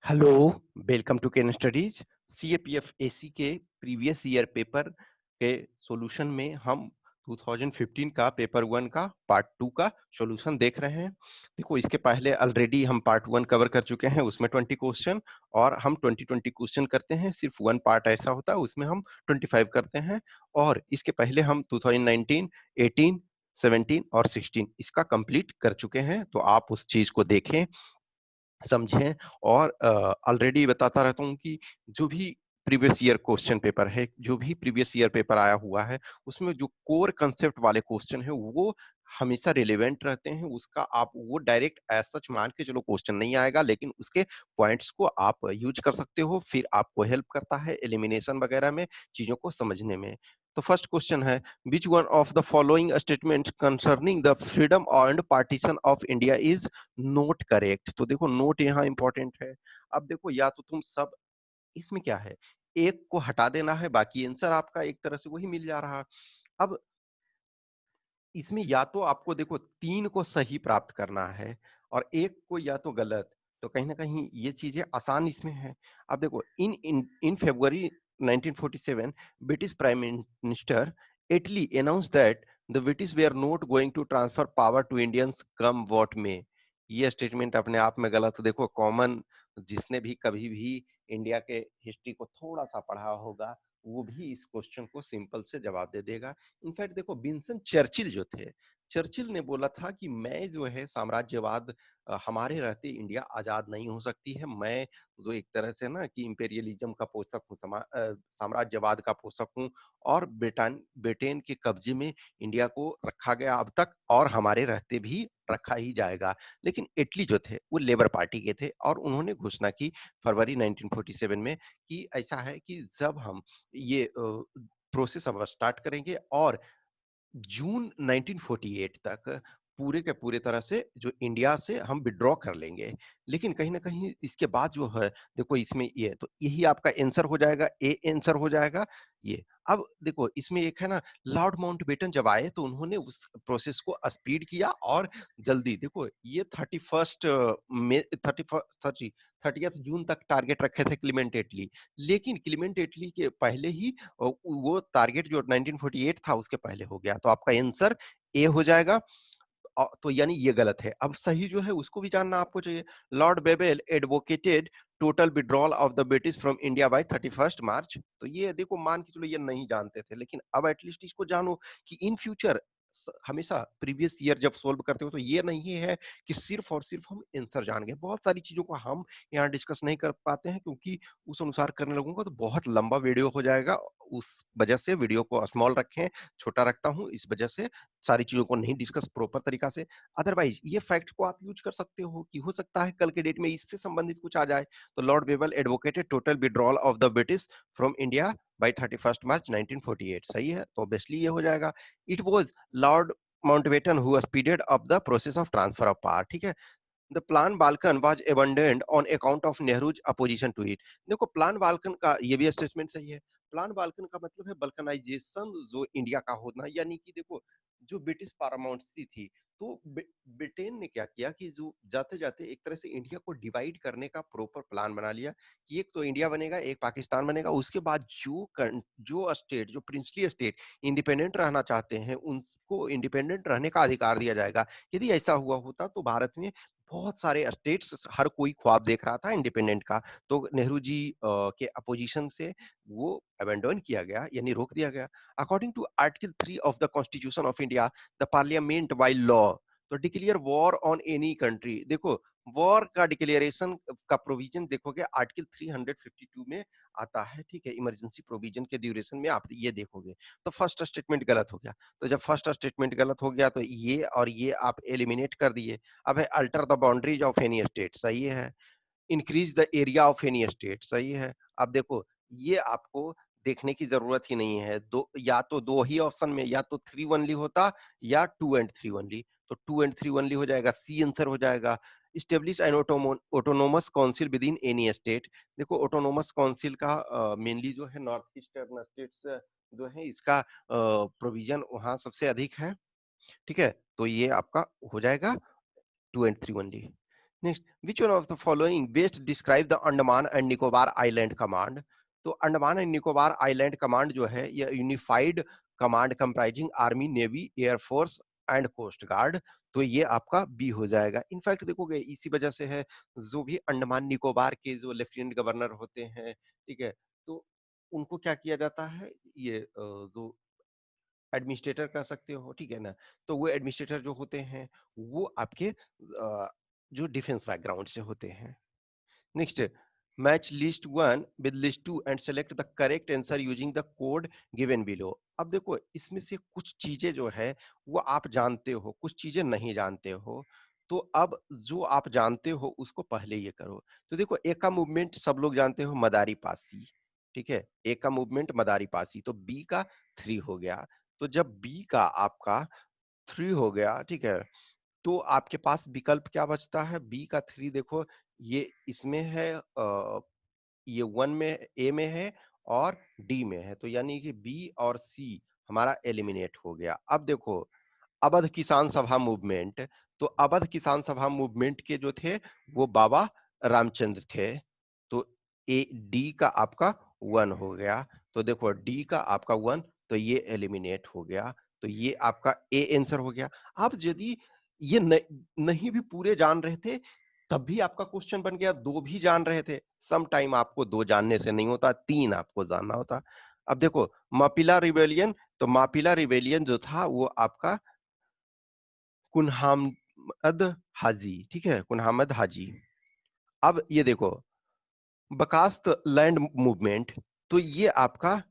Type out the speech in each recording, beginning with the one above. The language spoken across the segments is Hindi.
Hello, welcome to Ken studies. CAPF AC के प्रीवियस ईयर पेपर के सॉल्यूशन में हम 2015 का पेपर वन का पार्ट टू का सॉल्यूशन देख रहे हैं। देखो, इसके पहले ऑलरेडी हम पार्ट वन कवर कर चुके हैं, उसमें 20 क्वेश्चन और हम 20 क्वेश्चन करते हैं। सिर्फ वन पार्ट ऐसा होता है, उसमें हम 25 करते हैं। और इसके पहले हम 2019, 18, 17 और 16 इसका कंप्लीट कर चुके हैं, तो आप उस चीज को देखें, समझें। और ऑलरेडी बताता रहता हूँ कि जो भी प्रीवियस ईयर क्वेश्चन पेपर है, जो भी प्रीवियस ईयर पेपर आया हुआ है, उसमें जो कोर कंसेप्ट वाले क्वेश्चन है वो हमेशा रिलेवेंट रहते हैं। उसका आप वो डायरेक्ट एज सच मान के चलो क्वेश्चन नहीं आएगा, लेकिन उसके पॉइंट्स को आप यूज कर सकते हो, फिर आपको हेल्प करता है एलिमिनेशन वगैरह में, चीजों को समझने में। तो फर्स्ट क्वेश्चन है, विच one of the following statement concerning the freedom and partition of India is note correct. तो देखो, नोट यहाँ इंपॉर्टेंट है। अब देखो, या तो तुम सब, इसमें क्या है, एक को हटा देना है, बाकी आंसर आपका एक तरह से वही मिल जा रहा। अब इसमें या तो आपको देखो तीन को सही प्राप्त करना है और एक को या तो गलत। तो कहीं ना कहीं ये चीजें आसान इसमें है। अब देखो, in in in February 1947 British prime minister Attlee announce that the British they are not going to transfer power to Indians come what may. ये स्टेटमेंट अपने आप में गलत। तो देखो, कॉमन जिसने भी कभी भी इंडिया के हिस्ट्री को थोड़ा सा पढ़ा होगा, वो भी इस क्वेश्चन को सिंपल से जवाब दे देगा। इनफैक्ट देखो, विंस्टन चर्चिल जो थे, चर्चिल ने बोला था कि मैं जो है साम्राज्यवाद, हमारे रहते इंडिया आजाद नहीं हो सकती है। मैं जो एक तरह से ना कि इंपेरियलिज्म का पोषक हूँ, साम्राज्यवाद का पोषक हूँ, और ब्रिटेन के कब्जे में इंडिया को रखा गया अब तक, और हमारे रहते भी रखा ही जाएगा। लेकिन इटली जो थे वो लेबर पार्टी के थे, और उन्होंने घोषणा की फरवरी 1947 में कि ऐसा है कि जब हम ये प्रोसेस अब स्टार्ट करेंगे, और जून 1948 तक पूरे के पूरे तरह से जो इंडिया से हम विड्रॉ कर लेंगे। लेकिन कहीं ना कहीं इसके बाद जो है, देखो इसमें ये तो यही आपका आंसर हो जाएगा, ए आंसर हो जाएगा ये। अब देखो, इसमें एक है ना, लॉर्ड माउंटबेटन जब आए तो उन्होंने उस प्रोसेस को स्पीड किया और जल्दी। देखो, ये 30 जून तक टारगेट रखे थे क्लीमेंट एटली। लेकिन क्लीमेंट एटली के पहले ही वो टारगेट जो 1948 था उसके पहले हो गया। तो आपका आंसर ए हो जाएगा। तो यानी ये गलत है। अब सही जो है उसको भी जानना आपको चाहिए। Lord Wavell advocated total withdrawal of the British from India by 31 March. तो ये देखो, मान के चलो ये नहीं जानते थे, लेकिन अब एटलीस्ट इसको जानो कि इन फ्यूचर हमेशा प्रीवियस ईयर जब सोल्व करते हो तो ये नहीं है कि सिर्फ और सिर्फ हम आंसर जान गए। बहुत सारी चीजों को हम यहाँ डिस्कस नहीं कर पाते हैं, क्योंकि उस अनुसार करने लगूंगा तो बहुत लंबा वीडियो हो जाएगा। उस वजह से वीडियो को स्मॉल रखें, छोटा रखता हूँ, इस वजह से सारी चीजों को नहीं डिस्कस प्रॉपर तरीका से। अदरवाइज ये फैक्ट को आप यूज कर सकते हो कि हो सकता है कल के डेट में इससे संबंधित कुछ आ जाए। तो Lord Wavell advocated total withdrawal of the British from India by 31 March 1948। सही है, तो ऑब्वियसली ये हो जाएगा। It was Lord Mountbatten who speeded up the process of transfer of power. ठीक है। The plan Balkan was abandoned on account of Nehru's opposition to it. देखो, प्लान बाल्कन का ये भी स्टेटमेंट सही है। प्लान बाल्कन का मतलब है बल्कनाइजेशन, जो इंडिया का होना। यानी कि देखो, जो ब्रिटिश पारामाउंट्सी थी, तो ब्रिटेन ने क्या किया कि जो जाते जाते एक तरह से इंडिया को डिवाइड करने का प्रॉपर प्लान बना लिया कि एक तो इंडिया बनेगा, एक पाकिस्तान बनेगा। उसके बाद जो स्टेट, जो प्रिंसली स्टेट इंडिपेंडेंट रहना चाहते हैं, उनको इंडिपेंडेंट रहने का अधिकार दिया जाएगा। यदि ऐसा हुआ होता तो भारत में बहुत सारे स्टेट्स, हर कोई ख्वाब देख रहा था इंडिपेंडेंट का, तो नेहरू जी के अपोजिशन से वो अबेंडन किया गया, यानी रोक दिया गया। According to article 3 of the constitution of India, the parliament by law to declare war on any country. देखो, वॉर का डिक्लेरेशन का प्रोविजन देखोगे आर्टिकल 352 में आता है। ठीक है, इमरजेंसी प्रोविजन के ड्यूरेशन में आप ये देखोगे। तो फर्स्ट स्टेटमेंट गलत हो गया। तो जब फर्स्ट स्टेटमेंट गलत हो गया तो ये और ये आप एलिमिनेट कर दिए। अब है alter the boundaries of any state, सही है। Increase the area of any state, सही है। अब देखो, ये आपको देखने की जरूरत ही नहीं है। दो, या तो दो ही ऑप्शन में, या तो 3 ओनली होता या 2 एंड 3 ओनली। तो 2 एंड 3 ओनली हो जाएगा, सी आंसर हो जाएगा। Establish N autonomous council with in any state. देखो, ऑटोनोमस काउंसिल का मेनली जो है नॉर्थ ईस्टर्न स्टेट्स जो है, इसका प्रोविजन वहां सबसे अधिक है। ठीक है, तो ये आपका हो जाएगा 2 and 3 only. Next, which one of the following best describe the Andaman and Nicobar island command? तो Andaman and Nicobar island command जो है यह unified command comprising army, navy, air force and coast guard. तो ये आपका बी हो जाएगा। इनफैक्ट देखोगे इसी वजह से है, जो भी अंडमान निकोबार के जो लेफ्टिनेंट गवर्नर होते हैं, ठीक है, तो उनको क्या किया जाता है, ये जो एडमिनिस्ट्रेटर कह सकते हो, ठीक है ना, तो वो एडमिनिस्ट्रेटर जो होते हैं वो आपके जो डिफेंस बैकग्राउंड से होते हैं। Next, match list one with list two and select the correct answer using the code given below. अब देखो इसमें से कुछ चीजें जो है वो आप जानते हो, कुछ चीजें नहीं जानते हो, तो अब जो आप जानते हो उसको पहले ये करो। तो देखो ए का मूवमेंट सब लोग जानते हो, मदारी पासी, ठीक है, ए का मूवमेंट मदारी पासी, तो बी का 3 हो गया। तो जब बी का आपका 3 हो गया, ठीक है, तो आपके पास विकल्प क्या बचता है, बी का 3 देखो, ये इसमें है, ये 1 में, ए में है और डी में है, तो यानी कि बी और सी हमारा एलिमिनेट हो गया। अब देखो अवध किसान सभा मूवमेंट, तो अवध किसान सभा मूवमेंट के जो थे वो बाबा रामचंद्र थे, तो ए डी का आपका 1 हो गया। तो देखो डी का आपका 1, तो ये एलिमिनेट हो गया, तो ये आपका ए आंसर हो गया। अब यदि ये नहीं भी पूरे जान रहे थे तब भी आपका क्वेश्चन बन गया, दो भी जान रहे थे, सम टाइम आपको दो जानने से नहीं होता, तीन आपको जानना होता। अब देखो मापिला रिबेलियन, तो मापिला रिबेलियन जो था वो आपका कुनहामद हाजी, ठीक है, कुनहामद हाजी। अब ये देखो बकास्त लैंड मूवमेंट, तो ये आपका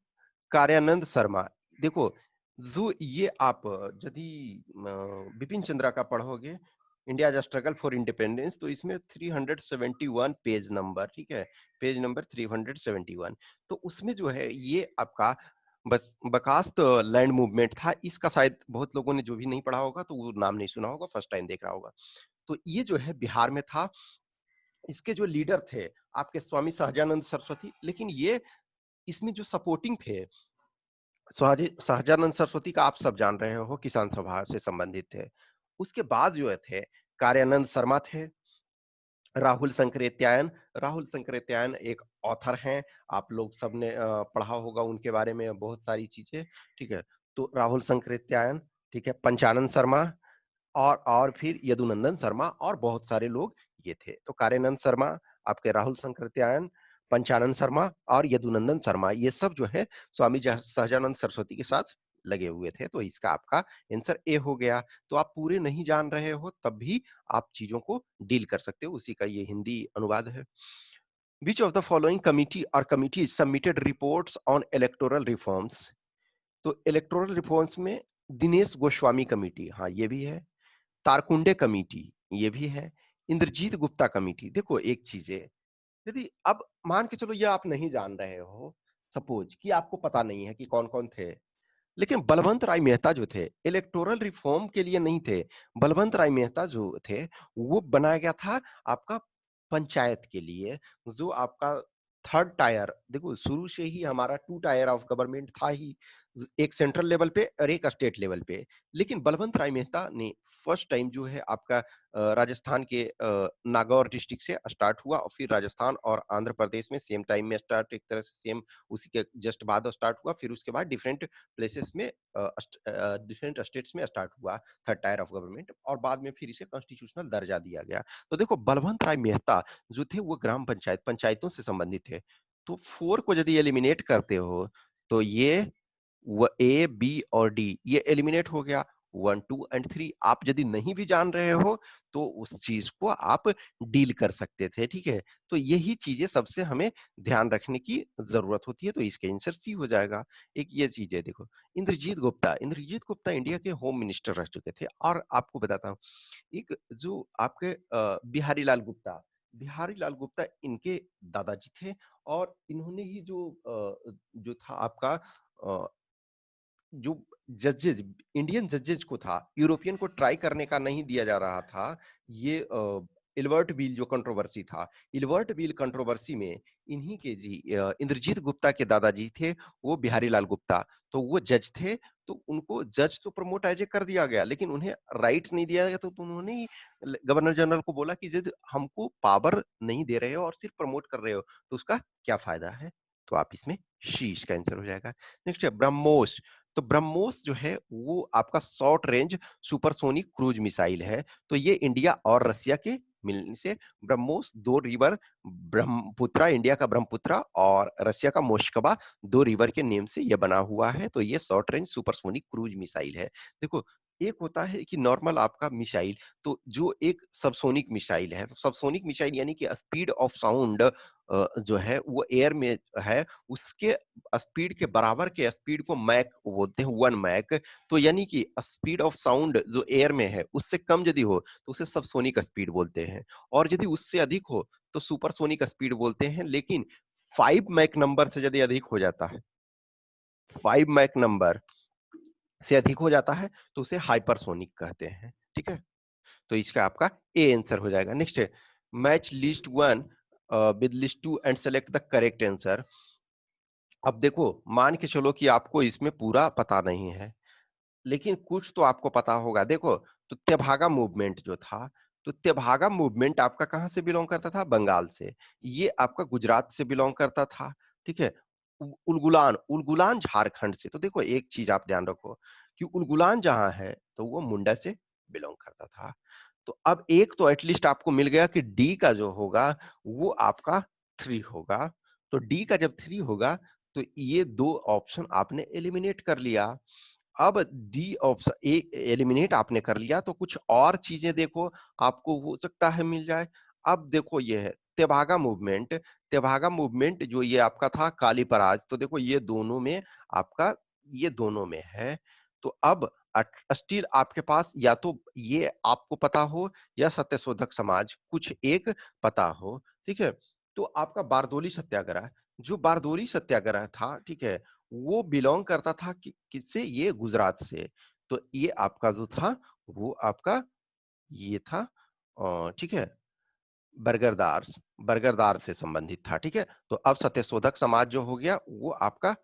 कार्यानंद शर्मा। देखो जो ये आप यदि बिपिन चंद्रा का पढ़ोगे, इंडिया स्ट्रगल फॉर इंडिपेंडेंस, तो इसमें 371 पेज नंबर, ठीक है, पेज नंबर 371, तो उसमें जो है ये आपका बस बकास्त लैंड मूवमेंट था। इसका शायद बहुत लोगों ने जो भी नहीं पढ़ा होगा तो वो नाम नहीं सुना होगा, फर्स्ट टाइम देख रहा होगा। तो ये जो है बिहार में था। इसके जो लीडर थे आपके स्वामी सहजानंद सरस्वती, लेकिन ये इसमें जो सपोर्टिंग थे, सहजानंद सरस्वती का आप सब जान रहे हो, किसान सभा से संबंधित थे। उसके बाद जो थे कार्यानंद शर्मा थे, राहुल संकृत्यायन, राहुल संकृत्यायन एक ऑथर हैं, आप लोग सबने पढ़ा होगा उनके बारे में बहुत सारी चीजें, ठीक है, तो राहुल संकृत्यायन, ठीक है, पंचानन शर्मा और फिर यदुनंदन शर्मा और बहुत सारे लोग ये थे। तो कार्यानंद शर्मा, आपके राहुल संकृत्यायन, पंचानन शर्मा और यदुनंदन शर्मा, ये सब जो है स्वामी सहजानंद सरस्वती के साथ लगे हुए थे। तो इसका आपका आंसर ए हो गया। तो आप पूरे नहीं जान रहे हो तब भी आप चीजों को डील कर सकते हो, उसी का ये हिंदी अनुवाद है। Which of the following committee और committees submitted reports on electoral reforms? तो इलेक्टोरल रिफॉर्म्स में दिनेश गोस्वामी कमेटी, हाँ ये भी है, तारकुंडे कमेटी ये भी है, इंद्रजीत गुप्ता कमेटी। देखो एक चीज है, यदि अब मान के चलो ये आप नहीं जान रहे हो, सपोज कि आपको पता नहीं है कि कौन कौन थे, लेकिन बलवंत राय मेहता जो थे इलेक्टोरल रिफॉर्म के लिए नहीं थे। बलवंत राय मेहता जो थे वो बनाया गया था आपका पंचायत के लिए, जो आपका थर्ड टायर, देखो शुरू से ही हमारा टू टायर ऑफ गवर्नमेंट था ही, एक सेंट्रल लेवल पे और एक स्टेट लेवल पे। लेकिन बलवंत राय मेहता ने फर्स्ट टाइम जो है आपका राजस्थान के नागौर डिस्ट्रिक्ट से स्टार्ट हुआ और फिर राजस्थान और आंध्र प्रदेश में सेम टाइम में स्टार्ट, एक तरह से सेम उसी के जस्ट बाद स्टार्ट हुआ, फिर उसके बाद डिफरेंट प्लेसेस में डिफरेंट स्टेट्स में स्टार्ट हुआ थर्ड टायर ऑफ गवर्नमेंट, और बाद में फिर इसे कॉन्स्टिट्यूशनल दर्जा दिया गया। तो देखो बलवंत राय मेहता जो थे वो ग्राम पंचायत पंचायतों से संबंधित थे। तो 4 को यदि एलिमिनेट करते हो तो ये ए बी और डी ये एलिमिनेट हो गया, 1 2 एंड 3 आप यदि नहीं भी जान रहे हो तो उस चीज को आप डील कर सकते थे, ठीक है। तो यही चीजें सबसे हमें ध्यान रखने की जरूरत होती है, तो इसके आंसर सी हो जाएगा। एक ये चीज है, देखो इंद्रजीत गुप्ता, इंद्रजीत गुप्ता इंडिया के होम मिनिस्टर रह चुके थे। और आपको बताता हूँ एक जो आपके बिहारी लाल गुप्ता, बिहारी लाल गुप्ता इनके दादाजी थे, और इन्होंने ही जो था आपका जो जजेज, इंडियन जजेज को था, यूरोपियन को ट्राई करने का नहीं दिया जा रहा था, ये इल्बर्ट बील जो कंट्रोवर्सी था, इल्बर्ट बील कंट्रोवर्सी में इन्हीं के जी इंद्रजीत गुप्ता के दादाजी थे, वो बिहारी लाल गुप्ता, तो वो जज थे, तो उनको जज तो प्रमोट एज ए कर दिया गया, लेकिन उन्हें राइट नहीं दिया गया, तो उन्होंने ही गवर्नर जनरल को बोला कि जज हमको पावर नहीं दे रहे हो और सिर्फ प्रमोट कर रहे हो, तो उसका क्या फायदा है? तो आप इसमें शी इसका आंसर हो जाएगा। नेक्स्ट है ब्रह्मोस। तो ब्रह्मोस जो है वो आपका short range supersonic cruise missile है। तो ये इंडिया और रसिया के मिलने से ब्रह्मोस, दो रिवर, ब्रह्मपुत्रा, इंडिया का ब्रह्मपुत्रा और रशिया का मोस्कवा, दो रिवर के नेम से ये बना हुआ है। तो ये short range supersonic cruise missile है। देखो, एक होता है कि नॉर्मल आपका मिसाइल, तो जो एक सबसोनिक मिसाइल है, तो सबसोनिक मिसाइल यानी कि स्पीड ऑफ साउंड जो है वो एयर में है, उसके स्पीड के बराबर के स्पीड को मैक बोलते हैं, 1 मैक। तो यानी कि स्पीड ऑफ साउंड जो एयर में है उससे कम यदि हो तो उसे सबसोनिक स्पीड बोलते हैं, और यदि उससे अधिक हो तो सुपरसोनिक स्पीड बोलते हैं। लेकिन 5 मैक नंबर से यदि अधिक हो जाता है, 5 मैक नंबर से अधिक हो जाता है तो उसे हाइपरसोनिक कहते हैं। ठीक है, तो इसका आपका ए आंसर हो जाएगा। नेक्स्ट है match list 1 with list 2 and select the correct answer. अब देखो, मान के चलो कि आपको इसमें पूरा पता नहीं है, लेकिन कुछ तो आपको पता होगा। देखो, तो तेभागा मूवमेंट जो था, तो तेभागा मूवमेंट आपका कहां से बिलोंग करता था? बंगाल से। ये आपका गुजरात से बिलोंग करता था। ठीक है, उलगुलान, उलगुलान झारखंड से। तो देखो, एक चीज आप ध्यान रखो कि उलगुलान जहां है तो वो मुंडा से बिलोंग करता था। तो अब एक तो एटलीस्ट आपको मिल गया कि डी का जो होगा वो आपका 3 होगा। तो डी का जब 3 होगा तो ये दो ऑप्शन आपने एलिमिनेट कर लिया। अब डी ऑप्शन ए एलिमिनेट आपने कर लिया, तो कुछ और चीजें देखो, आपको हो सकता है मिल जाए। अब देखो, ये है तेभागा मूवमेंट। तेभागा मूवमेंट जो ये आपका था कालीपराज, तो देखो ये दोनों में आपका, ये दोनों में है। तो अब स्टिल आपके पास या तो ये आपको पता हो या सत्यशोधक समाज, कुछ एक पता हो। ठीक है, तो आपका बारदोली सत्याग्रह, जो बारदोली सत्याग्रह था, ठीक है, वो बिलोंग करता था किससे? ये गुजरात से। तो ये आपका जो था वो आपका ये था, ठीक है, बर्गरदार, बर्गरदार से संबंधित था। ठीक है, तो अब सत्यशोधक समाज जो हो गया वो आपका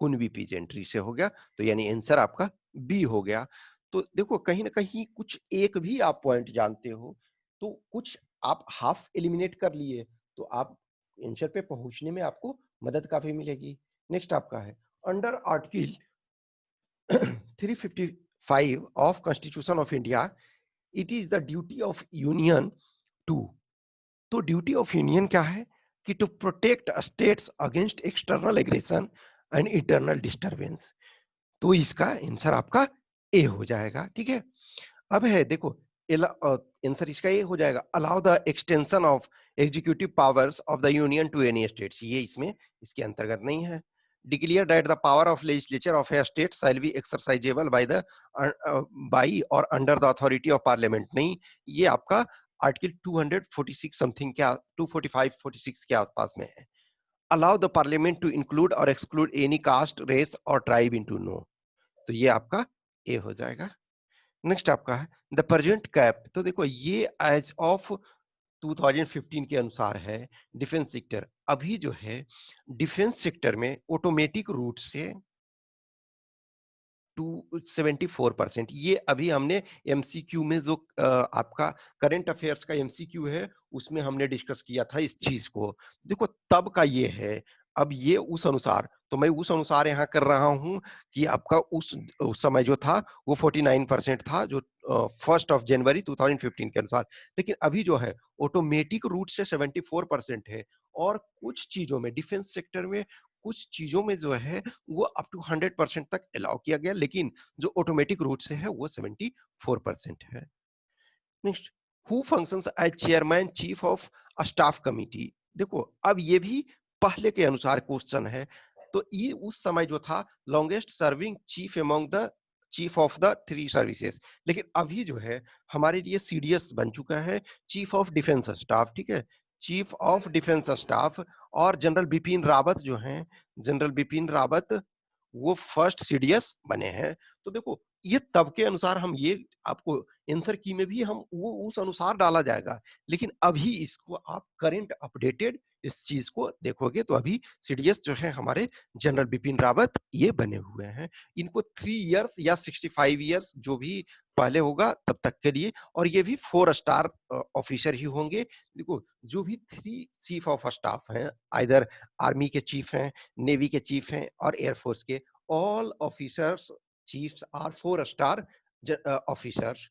कुनबी पीजेंट्री से हो गया। तो यानी आंसर आपका बी हो गया। तो देखो, कहीं ना कहीं कुछ एक भी आप पॉइंट जानते हो, तो कुछ आप हाफ एलिमिनेट कर लिए, तो आप आंसर पे पहुंचने में आपको मदद काफी मिलेगी। नेक्स्ट आपका है under article 355 of Constitution of India, it is the duty of union to, तो ड्यूटी ऑफ यूनियन क्या है कि to protect states against external aggression and internal disturbance. तो इसका आंसर आपका ए हो जाएगा। ठीक है, अब है देखो, आंसर इसका ये हो जाएगा, allow the extension of executive powers of the union to any states. ये इसमें इसके अंतर्गत नहीं है। Declare that the power of legislature of a state shall be exercisable by the by और under the authority of parliament, नहीं, ये आपका आर्टिकल 246 समथिंग के 245 46 के आसपास में है। Allow the parliament to include or exclude any caste, race or tribe into no. तो ये आपका ए हो जाएगा। नेक्स्ट आपका है द प्रेजेंट कैप। तो देखो, ये एज ऑफ 2015 के अनुसार है डिफेंस सेक्टर। अभी जो है डिफेंस सेक्टर में ऑटोमेटिक रूट से 274%, ये अभी हमने एमसीक्यू में जो आपका करंट अफेयर्स का एमसीक्यू है उसमें हमने डिस्कस किया था इस चीज को। देखो, तब का ये है। अब ये उस अनुसार, तो मैं उस अनुसार यहाँ कर रहा हूं कि आपका उस समय जो था वो 49% था, जो 1 जनवरी 2015 के अनुसार। लेकिन अभी जो है ऑटोमेटिक रूट से 74% है। और कुछ चीजों में डिफेंस सेक्टर में, कुछ चीजों में जो है वो अप टू 100% तक अलाउ किया गया, लेकिन जो ऑटोमेटिक रूट से है वो 74% है। Next, who functions as chairman chief of staff committee. देखो, अब ये भी पहले के अनुसार क्वेश्चन है। तो ये उस समय जो था longest serving chief among the chief of the 3 services, लेकिन अभी जो है हमारे लिए सीडीएस बन चुका है चीफ ऑफ डिफेंस स्टाफ। ठीक है, चीफ ऑफ डिफेंस स्टाफ। और जनरल बिपिन रावत जो हैं, जनरल बिपिन रावत वो फर्स्ट सीडीएस बने हैं। तो देखो, ये तब के अनुसार हम ये आपको आंसर की में भी हम वो उस अनुसार डाला जाएगा। लेकिन अभी इसको आप करंट अपडेटेड इस चीज को देखोगे तो अभी सीडीएस जो है हमारे जनरल बिपिन रावत ये बने हुए हैं। इनको 3 इयर्स या 65 इयर्स जो भी पहले होगा तब तक के लिए, और ये भी 4 स्टार ऑफिसर ही होंगे। देखो जो भी 3 चीफ ऑफ स्टाफ हैं, आइदर आर्मी के चीफ हैं, नेवी के चीफ हैं और एयरफोर्स के, all officers chiefs are 4 star officers.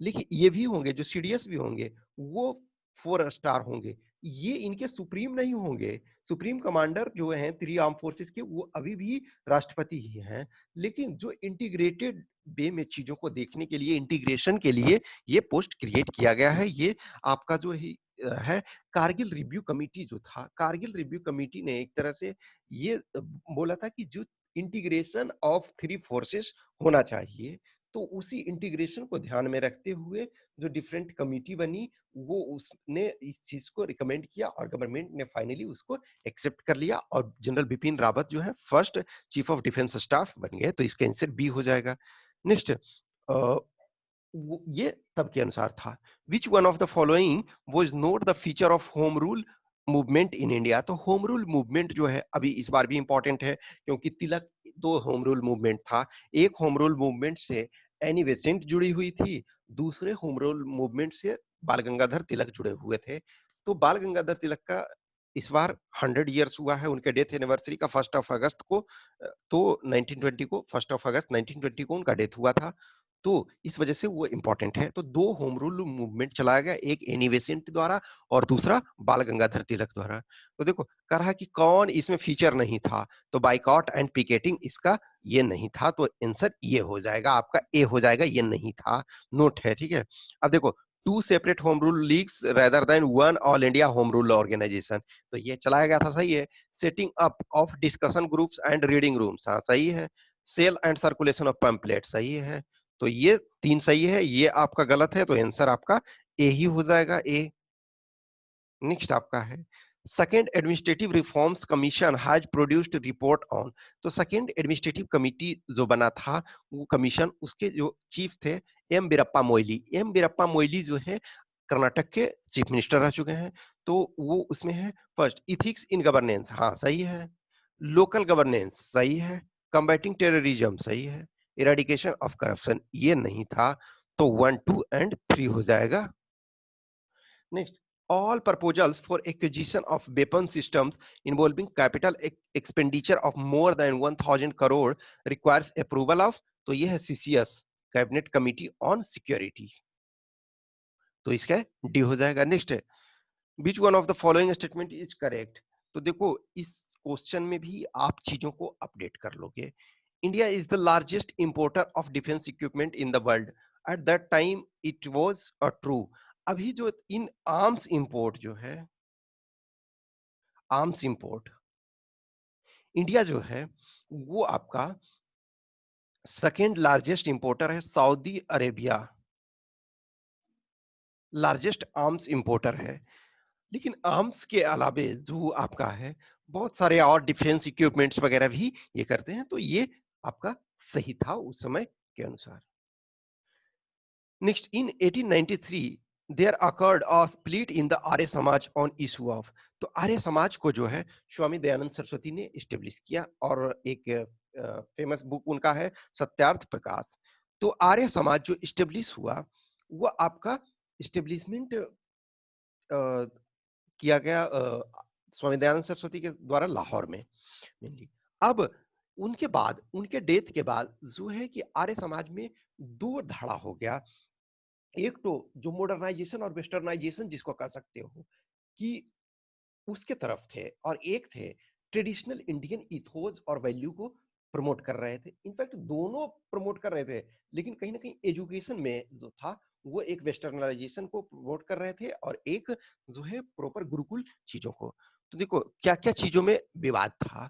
लेकिन ये भी होंगे जो सीडीएस भी होंगे वो 4 स्टार होंगे। ये इनके सुप्रीम नहीं होंगे। सुप्रीम कमांडर जो हैं 3 आर्म फोर्सेस के वो अभी भी राष्ट्रपति ही हैं। लेकिन जो इंटीग्रेटेड वे में चीजों को देखने के लिए, इंटीग्रेशन के लिए ये पोस्ट क्रिएट किया गया है। ये आपका जो है कारगिल रिव्यू कमेटी जो था, कारगिल रिव्यू कमेटी ने एक तरह से ये बोला था कि जो इंटीग्रेशन ऑफ 3 फोर्सेस होना चाहिए, तो उसी इंटीग्रेशन को ध्यान में रखते हुए जो डिफरेंट कमिटी बनी वो उसने इस चीज को रिकमेंड किया और गवर्नमेंट ने फाइनली उसको एक्सेप्ट कर लिया और जनरल बिपिन रावत जो है first chief of defence staff बन गए। तो इसका आंसर बी हो जाएगा। नेक्स्ट, ये तब के अनुसार था। विच one of the following was not the feature of home rule movement in India? तो होम रूल मूवमेंट जो है अभी इस बार भी इंपॉर्टेंट है, क्योंकि तिलक 2 होम रूल मूवमेंट था। एक होम रूल मूवमेंट से एनी बेसेंट जुड़ी हुई थी, दूसरे होम रूल मूवमेंट से बाल गंगाधर तिलक जुड़े हुए थे। तो बाल गंगाधर तिलक का इस बार 100 इयर्स हुआ है उनके डेथ एनिवर्सरी का 1 अगस्त को। तो 1920 को 1 अगस्त 1920 को उनका डेथ हुआ था। तो इस वजह से वो इंपॉर्टेंट है। तो 2 होम रूल मूवमेंट चलाया गया, एक एनी बेसेंट द्वारा और दूसरा बाल गंगाधर तिलक द्वारा। तो देखो कह रहा है कि कौन इसमें फीचर नहीं था, तो बाइकॉट एंड पिकेटिंग इसका ये नहीं था। तो आंसर ये हो जाएगा, आपका ए हो जाएगा, ये नहीं था। नोट है, ठीक है। अब देखो 2 separate home rule leagues rather than 1 all India home rule organisation, तो ये चलाया गया था, सही है। Setting up of discussion groups and reading rooms, हाँ सही है। Sale and circulation of pamphlet, सही है। तो ये 3 सही है, ये आपका गलत है, तो आंसर आपका ए ही हो जाएगा, ए। नेक्स्ट आपका है second administrative reforms commission has produced report on. तो सेकेंड एडमिनिस्ट्रेटिव कमिटी जो बना था वो कमीशन, उसके जो चीफ थे एम वीरप्पा मोइली। एम वीरप्पा मोइली जो है कर्नाटक के चीफ मिनिस्टर रह चुके हैं। तो वो उसमें है फर्स्ट इथिक्स इन गवर्नेंस, हाँ सही है। लोकल गवर्नेंस सही है। कम्बैटिंग टेररिज्म सही है। इरेडिकेशन ऑफ करप्शन ये नहीं था। तो 1 2 एंड 3 हो जाएगा। Next, all proposals for acquisition of weapon systems involving capital expenditure of more than 1000 crore requires approval of, तो ये है CCS, cabinet committee on security. तो इसका डी हो जाएगा। नेक्स्ट है विच one of the following statement is correct? तो देखो इस क्वेश्चन में भी आप चीजों को अपडेट कर लोगे। India is the largest importer of defence equipment in the world. At that time it was a true. अभी जो इन आर्म्स इंपोर्ट जो है, आर्म्स इंपोर्ट इंडिया जो है वो आपका सेकेंड लार्जेस्ट इंपोर्टर है। Saudi Arabia largest arms importer है। लेकिन आर्म्स के अलावे जो आपका है बहुत सारे और डिफेंस इक्विपमेंट्स वगैरह भी ये करते हैं। तो ये आपका सही था उस समय के अनुसार। Next, in 1893 there occurred a split in the Arya Samaj on issue of. तो आर्य समाज को जो है स्वामी दयानंद सरस्वती ने स्टेब्लिश किया और एक फेमस बुक उनका है सत्यार्थ प्रकाश। तो आर्य समाज जो स्टेब्लिश हुआ वो आपका स्टेब्लिशमेंट किया गया स्वामी दयानंद सरस्वती के द्वारा लाहौर में मेनली। अब उनके बाद उनके डेथ के बाद जो है कि आर्य समाज में 2 धाड़ा हो गया। एक तो जो मॉडर्नाइजेशन और वेस्टर्नाइजेशन जिसको कह सकते हो कि उसके तरफ थे, और एक थे ट्रेडिशनल इंडियन इथोज और वैल्यू को प्रमोट कर रहे थे। इनफैक्ट दोनों प्रमोट कर रहे थे, लेकिन कहीं ना कहीं एजुकेशन में जो था वो एक वेस्टर्नाइजेशन को प्रमोट कर रहे थे और एक जो है प्रॉपर गुरुकुल चीजों को। तो देखो क्या क्या चीजों में विवाद था।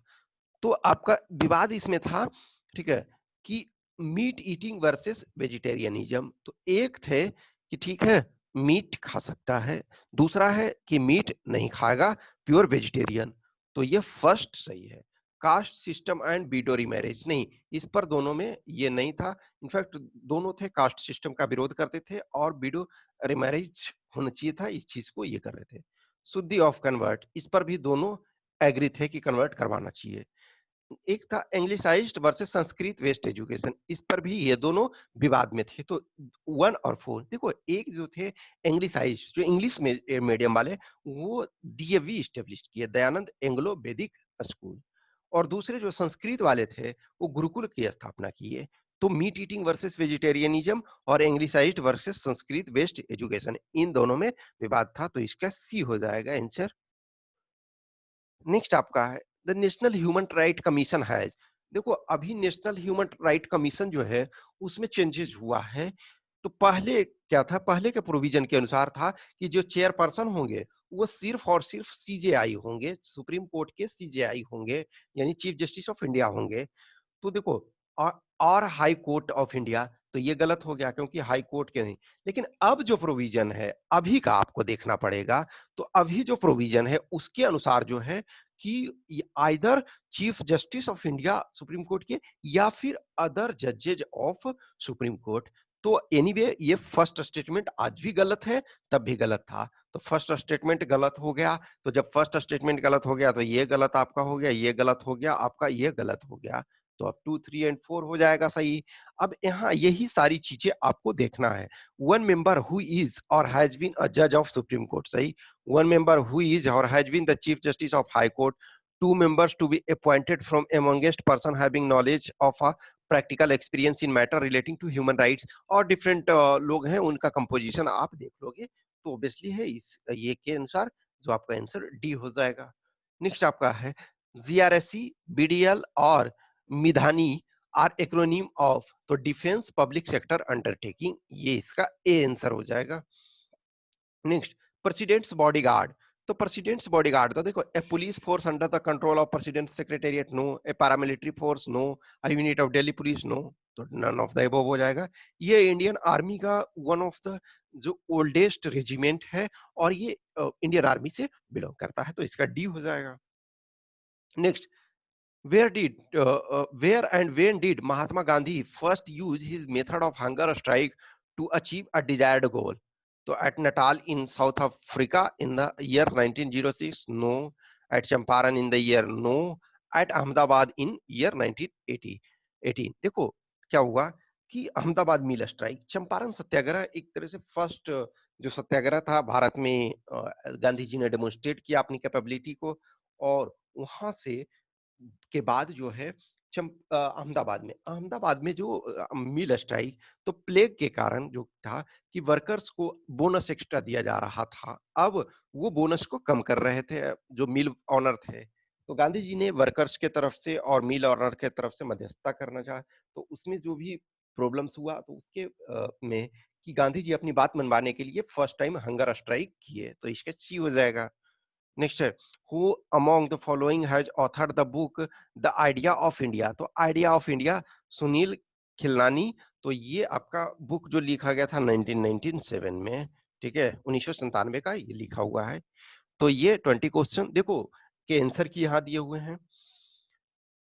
तो आपका विवाद इसमें था, ठीक है, कि मीट ईटिंग वर्सेस वेजिटेरियनिज्म। तो एक थे कि ठीक है मीट खा सकता है, दूसरा है कि मीट नहीं खाएगा, प्योर वेजिटेरियन। तो ये फर्स्ट सही है। Caste system and window remarriage नहीं, इस पर दोनों में ये नहीं था। इनफैक्ट दोनों थे कास्ट सिस्टम का विरोध करते थे और विडो रीमैरिज होना चाहिए था, इस चीज को ये कर रहे थे। शुद्धि ऑफ कन्वर्ट, इस पर भी दोनों एग्री थे कि कन्वर्ट करवाना चाहिए। एक था anglicised versus Sanskrit based education, इस पर भी ये दोनों विवाद में थे। तो 1 और 4 देखो, एक जो थे एंग्लिसाइज्ड जो इंग्लिश में मीडियम वाले, वो डीएवी स्टेब्लिश किए, दयानंद एंग्लो वैदिक स्कूल। और दूसरे जो संस्कृत वाले थे वो गुरुकुल की स्थापना किए। तो मीट ईटिंग वर्सेस वेजिटेरियनिज्म और anglicised versus Sanskrit based education, इन दोनों में विवाद था। तो इसका सी हो जाएगा आंसर। नेक्स्ट आपका है the national human right commission has. देखो, अभी नेशनल ह्यूमन राइट कमीशन जो है उसमें चेंजेस हुआ है। तो पहले क्या था, पहले के प्रोविजन के अनुसार था कि जो चेयरपर्सन होंगे वो सिर्फ और सिर्फ सीजेआई होंगे, सुप्रीम कोर्ट के सीजेआई होंगे, यानी चीफ जस्टिस ऑफ इंडिया होंगे। तो देखो, और हाई कोर्ट ऑफ इंडिया, तो ये गलत हो गया क्योंकि हाई कोर्ट के नहीं। लेकिन अब जो प्रोविजन है अभी का आपको देखना पड़ेगा। तो अभी जो प्रोविजन है उसके अनुसार जो है कि either chief justice of India supreme court के या फिर अदर जजेज ऑफ सुप्रीम कोर्ट। तो एनीवे ये फर्स्ट स्टेटमेंट आज भी गलत है, तब भी गलत था। तो फर्स्ट स्टेटमेंट गलत हो गया। तो जब फर्स्ट स्टेटमेंट गलत हो गया तो ये गलत आपका हो गया, ये गलत हो गया आपका, ये गलत हो गया। तो अब 2, 3 एंड 4 हो जाएगा सही। अब यहाँ यही सारी चीजें आपको देखना है। One member who is or has been a जज ऑफ सुप्रीम कोर्ट, सही। One member who is or has been the chief justice of high court. Two members to be appointed from amongst person having knowledge of a practical experience in matter relating to human rights. और डिफरेंट लोग हैं, उनका कंपोजिशन आप देख लोगे तो ऑब्वियसली है इस ये के अनुसार जो आपका आंसर डी हो जाएगा। नेक्स्ट आपका है जीआरएससी, बीडीएल और मिधानी आर एक्रोनिम ऑफ, तो डिफेंस पब्लिक सेक्टर अंडरटेकिंग, ये इसका ए आंसर हो जाएगा। Next, president's bodyguard. तो प्रेसिडेंट्स बॉडीगार्ड, तो देखो, a police force under the control of president secretariat, no. A paramilitary force, no. A unit of Delhi police, no. तो नन ऑफ द अबव हो जाएगा। ये इंडियन आर्मी का वन ऑफ द जो ओल्डेस्ट रेजिमेंट है और ये इंडियन आर्मी से बिलोंग करता है, तो इसका डी हो जाएगा। Next, where and when did Mahatma Gandhi first use his method of hunger strike to achieve a desired goal? So at Natal in South Africa in the year 1906, no. At Champaran in the year, no. At Ahmedabad in year 1980, 18। देखो क्या हुआ कि अहमदाबाद मिल स्ट्राइक, चंपारण सत्याग्रह, एक तरह से फर्स्ट जो सत्याग्रह था भारत में, गांधी जी ने डेमोन्स्ट्रेट किया अपनी कैपेबिलिटी को। और वहां से के बाद जो है अहमदाबाद में जो मिल स्ट्राइक, तो प्लेग के कारण जो था कि वर्कर्स को बोनस एक्स्ट्रा दिया जा रहा था, अब वो बोनस को कम कर रहे थे जो मिल ऑनर थे। तो गांधी जी ने वर्कर्स के तरफ से और मिल ऑनर के तरफ से मध्यस्थता करना चाहा। तो उसमें जो भी प्रॉब्लम्स हुआ तो उसके में कि गांधी जी अपनी बात मनवाने के लिए फर्स्ट टाइम हंगर स्ट्राइक किए, तो इसका सी हो जाएगा। नेक्स्ट है who among the following has authored the book the idea of India. तो idea of India Sunil Khilnani. तो ये आपका बुक जो लिखा गया था 1997 में, ठीक है, 1997 का ये लिखा हुआ है। तो ये 20 क्वेश्चन देखो के आंसर की यहाँ दिए हुए हैं।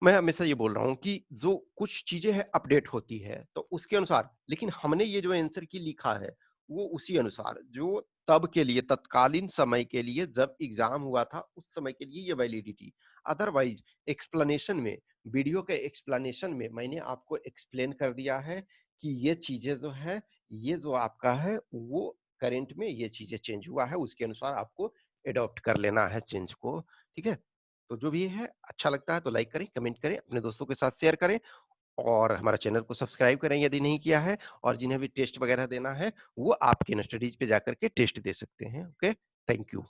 मैं हमेशा ये बोल रहा हूँ कि जो कुछ चीजें हैं अपडेट होती है तो उसके अनुसार, लेकिन हमने ये जो आंसर की लिखा है वो उसी अनुसार जो तब के लिए तत्कालीन समय के लिए जब एग्जाम हुआ था उस समय के लिए ये वैलिडिटी। अदरवाइज एक्सप्लेनेशन में, वीडियो के एक्सप्लेनेशन में मैंने आपको एक्सप्लेन कर दिया है कि ये चीजें जो है, ये जो आपका है वो करंट में ये चीजें चेंज हुआ है, उसके अनुसार आपको एडॉप्ट कर लेना है चेंज को। ठीक है, तो जो भी है अच्छा लगता है तो लाइक करें, कमेंट करें, अपने दोस्तों के साथ शेयर करें और हमारा चैनल को सब्सक्राइब करें यदि नहीं किया है। और जिन्हें भी टेस्ट वगैरह देना है वो आप किन स्टडीज पे जाकर के टेस्ट दे सकते हैं। Okay, thank you.